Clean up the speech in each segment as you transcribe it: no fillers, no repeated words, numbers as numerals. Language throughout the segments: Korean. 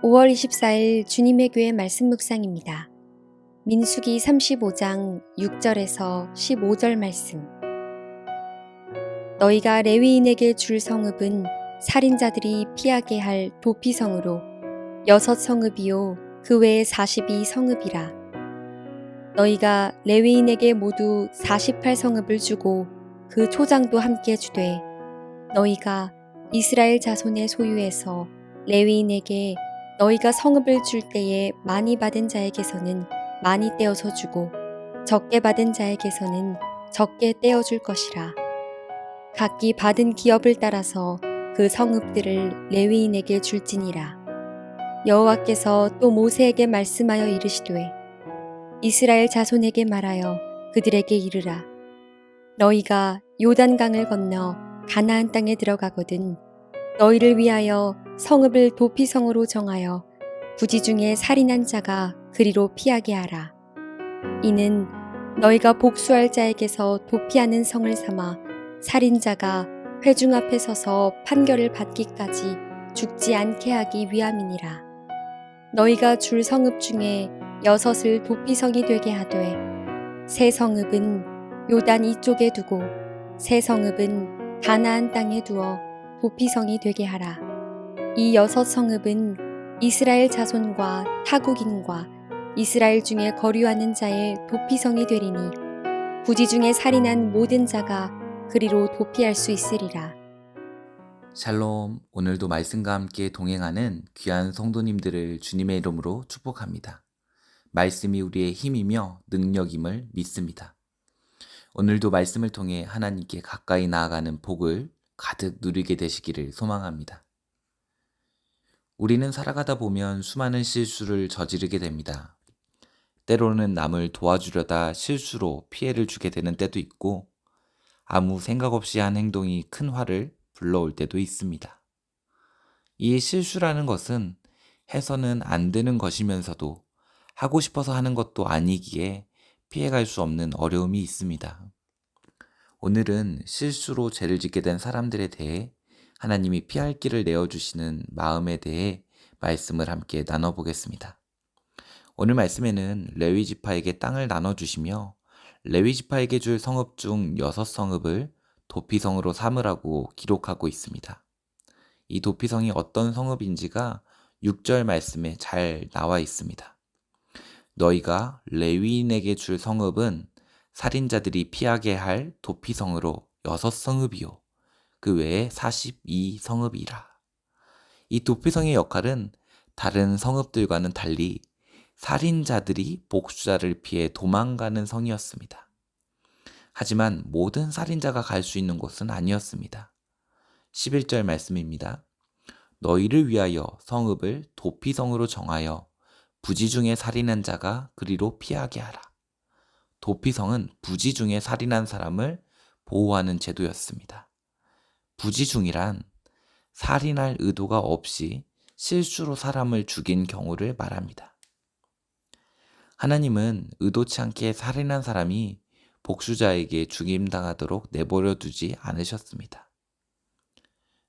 5월 24일 주님의 교회 말씀 묵상입니다. 민수기 35장 6절에서 15절 말씀. 너희가 레위인에게 줄 성읍은 살인자들이 피하게 할 도피성으로 6성읍이요 그 외에 42성읍이라. 너희가 레위인에게 모두 48성읍을 주고 그 초장도 함께 주되 너희가 이스라엘 자손의 소유에서 레위인에게 너희가 성읍을 줄 때에 많이 받은 자에게서는 많이 떼어서 주고 적게 받은 자에게서는 적게 떼어줄 것이라. 각기 받은 기업을 따라서 그 성읍들을 레위인에게 줄지니라. 여호와께서 또 모세에게 말씀하여 이르시되 이스라엘 자손에게 말하여 그들에게 이르라. 너희가 요단강을 건너 가나안 땅에 들어가거든 너희를 위하여 성읍을 도피성으로 정하여 부지 중에 살인한 자가 그리로 피하게 하라. 이는 너희가 복수할 자에게서 도피하는 성을 삼아 살인자가 회중 앞에 서서 판결을 받기까지 죽지 않게 하기 위함이니라. 너희가 줄 성읍 중에 6을 도피성이 되게 하되 세 성읍은 요단 이쪽에 두고 세 성읍은 가나안 땅에 두어 도피성이 되게 하라. 이 6성읍은 이스라엘 자손과 타국인과 이스라엘 중에 거류하는 자의 도피성이 되리니 부지 중에 살인한 모든 자가 그리로 도피할 수 있으리라. 샬롬, 오늘도 말씀과 함께 동행하는 귀한 성도님들을 주님의 이름으로 축복합니다. 말씀이 우리의 힘이며 능력임을 믿습니다. 오늘도 말씀을 통해 하나님께 가까이 나아가는 복을 가득 누리게 되시기를 소망합니다. 우리는 살아가다 보면 수많은 실수를 저지르게 됩니다. 때로는 남을 도와주려다 실수로 피해를 주게 되는 때도 있고 아무 생각 없이 한 행동이 큰 화를 불러올 때도 있습니다. 이 실수라는 것은 해서는 안 되는 것이면서도 하고 싶어서 하는 것도 아니기에 피해갈 수 없는 어려움이 있습니다. 오늘은 실수로 죄를 짓게 된 사람들에 대해 하나님이 피할 길을 내어주시는 마음에 대해 말씀을 함께 나눠보겠습니다. 오늘 말씀에는 레위 지파에게 땅을 나눠주시며 레위 지파에게 줄 성읍 중 6성읍을 도피성으로 삼으라고 기록하고 있습니다. 이 도피성이 어떤 성읍인지가 6절 말씀에 잘 나와 있습니다. 너희가 레위인에게 줄 성읍은 살인자들이 피하게 할 도피성으로 6성읍이요 그 외에 42성읍이라. 이 도피성의 역할은 다른 성읍들과는 달리 살인자들이 복수자를 피해 도망가는 성이었습니다. 하지만 모든 살인자가 갈 수 있는 곳은 아니었습니다. 11절 말씀입니다. 너희를 위하여 성읍을 도피성으로 정하여 부지 중에 살인한 자가 그리로 피하게 하라. 도피성은 부지 중에 살인한 사람을 보호하는 제도였습니다. 부지 중이란 살인할 의도가 없이 실수로 사람을 죽인 경우를 말합니다. 하나님은 의도치 않게 살인한 사람이 복수자에게 죽임당하도록 내버려 두지 않으셨습니다.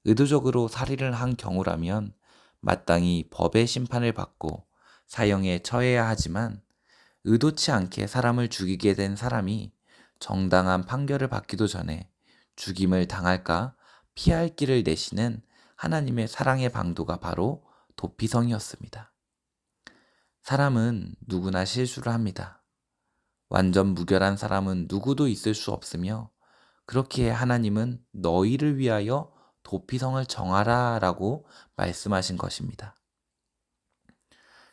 의도적으로 살인을 한 경우라면 마땅히 법의 심판을 받고 사형에 처해야 하지만 의도치 않게 사람을 죽이게 된 사람이 정당한 판결을 받기도 전에 죽임을 당할까 피할 길을 내시는 하나님의 사랑의 방도가 바로 도피성이었습니다. 사람은 누구나 실수를 합니다. 완전 무결한 사람은 누구도 있을 수 없으며 그렇기에 하나님은 너희를 위하여 도피성을 정하라 라고 말씀하신 것입니다.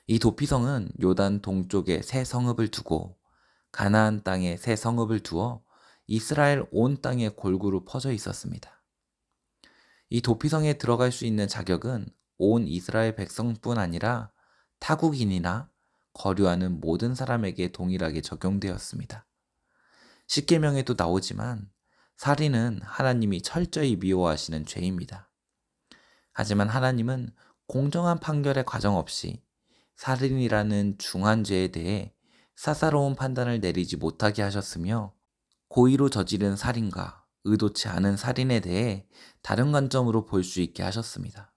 이 도피성은 요단 동쪽에 세 성읍을 두고 가나안 땅에 세 성읍을 두어 이스라엘 온 땅에 골고루 퍼져 있었습니다. 이 도피성에 들어갈 수 있는 자격은 온 이스라엘 백성뿐 아니라 타국인이나 거류하는 모든 사람에게 동일하게 적용되었습니다. 십계명에도 나오지만 살인은 하나님이 철저히 미워하시는 죄입니다. 하지만 하나님은 공정한 판결의 과정 없이 살인이라는 중한 죄에 대해 사사로운 판단을 내리지 못하게 하셨으며 고의로 저지른 살인과 의도치 않은 살인에 대해 다른 관점으로 볼 수 있게 하셨습니다.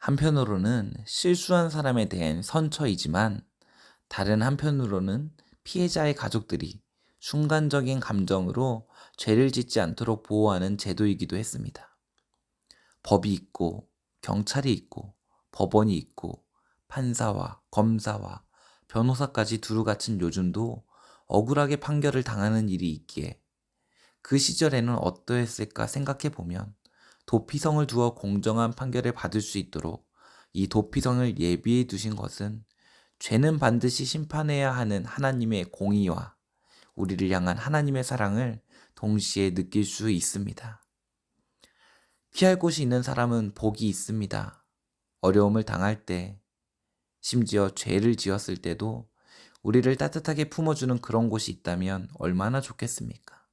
한편으로는 실수한 사람에 대한 선처이지만 다른 한편으로는 피해자의 가족들이 순간적인 감정으로 죄를 짓지 않도록 보호하는 제도이기도 했습니다. 법이 있고 경찰이 있고 법원이 있고 판사와 검사와 변호사까지 두루 갖춘 요즘도 억울하게 판결을 당하는 일이 있기에 그 시절에는 어떠했을까 생각해 보면 도피성을 두어 공정한 판결을 받을 수 있도록 이 도피성을 예비해 두신 것은 죄는 반드시 심판해야 하는 하나님의 공의와 우리를 향한 하나님의 사랑을 동시에 느낄 수 있습니다. 피할 곳이 있는 사람은 복이 있습니다. 어려움을 당할 때, 심지어 죄를 지었을 때도 우리를 따뜻하게 품어주는 그런 곳이 있다면 얼마나 좋겠습니까?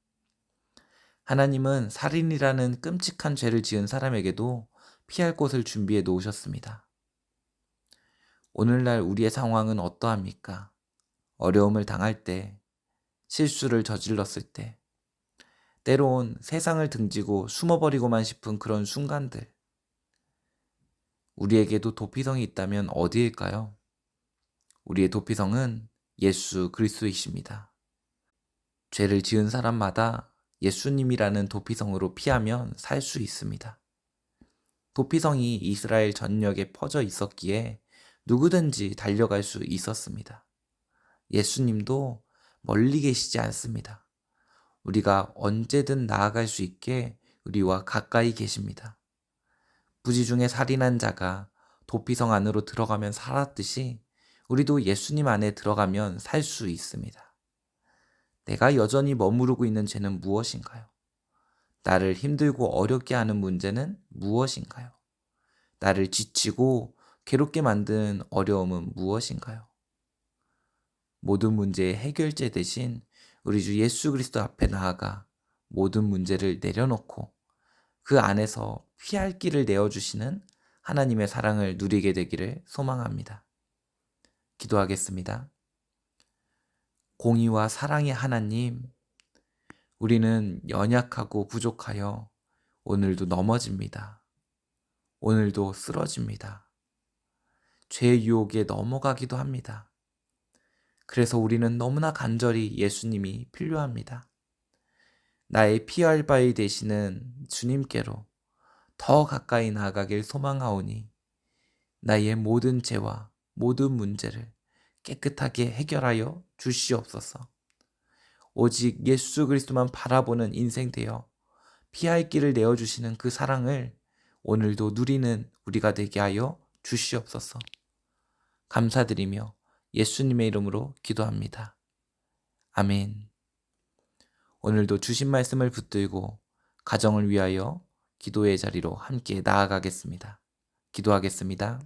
하나님은 살인이라는 끔찍한 죄를 지은 사람에게도 피할 곳을 준비해 놓으셨습니다. 오늘날 우리의 상황은 어떠합니까? 어려움을 당할 때, 실수를 저질렀을 때, 때론 세상을 등지고 숨어버리고만 싶은 그런 순간들. 우리에게도 도피성이 있다면 어디일까요? 우리의 도피성은 예수 그리스도이십니다. 죄를 지은 사람마다 예수님이라는 도피성으로 피하면 살 수 있습니다. 도피성이 이스라엘 전역에 퍼져 있었기에 누구든지 달려갈 수 있었습니다. 예수님도 멀리 계시지 않습니다. 우리가 언제든 나아갈 수 있게 우리와 가까이 계십니다. 부지 중에 살인한 자가 도피성 안으로 들어가면 살았듯이 우리도 예수님 안에 들어가면 살 수 있습니다. 내가 여전히 머무르고 있는 죄는 무엇인가요? 나를 힘들고 어렵게 하는 문제는 무엇인가요? 나를 지치고 괴롭게 만든 어려움은 무엇인가요? 모든 문제의 해결제 대신 우리 주 예수 그리스도 앞에 나아가 모든 문제를 내려놓고 그 안에서 피할 길을 내어주시는 하나님의 사랑을 누리게 되기를 소망합니다. 기도하겠습니다. 공의와 사랑의 하나님, 우리는 연약하고 부족하여 오늘도 넘어집니다. 오늘도 쓰러집니다. 죄의 유혹에 넘어가기도 합니다. 그래서 우리는 너무나 간절히 예수님이 필요합니다. 나의 피할 바위 되시는 주님께로 더 가까이 나아가길 소망하오니 나의 모든 죄와 모든 문제를 깨끗하게 해결하여 주시옵소서. 오직 예수 그리스도만 바라보는 인생 되어 피할 길을 내어주시는 그 사랑을 오늘도 누리는 우리가 되게 하여 주시옵소서. 감사드리며 예수님의 이름으로 기도합니다. 아멘. 오늘도 주신 말씀을 붙들고 가정을 위하여 기도의 자리로 함께 나아가겠습니다. 기도하겠습니다.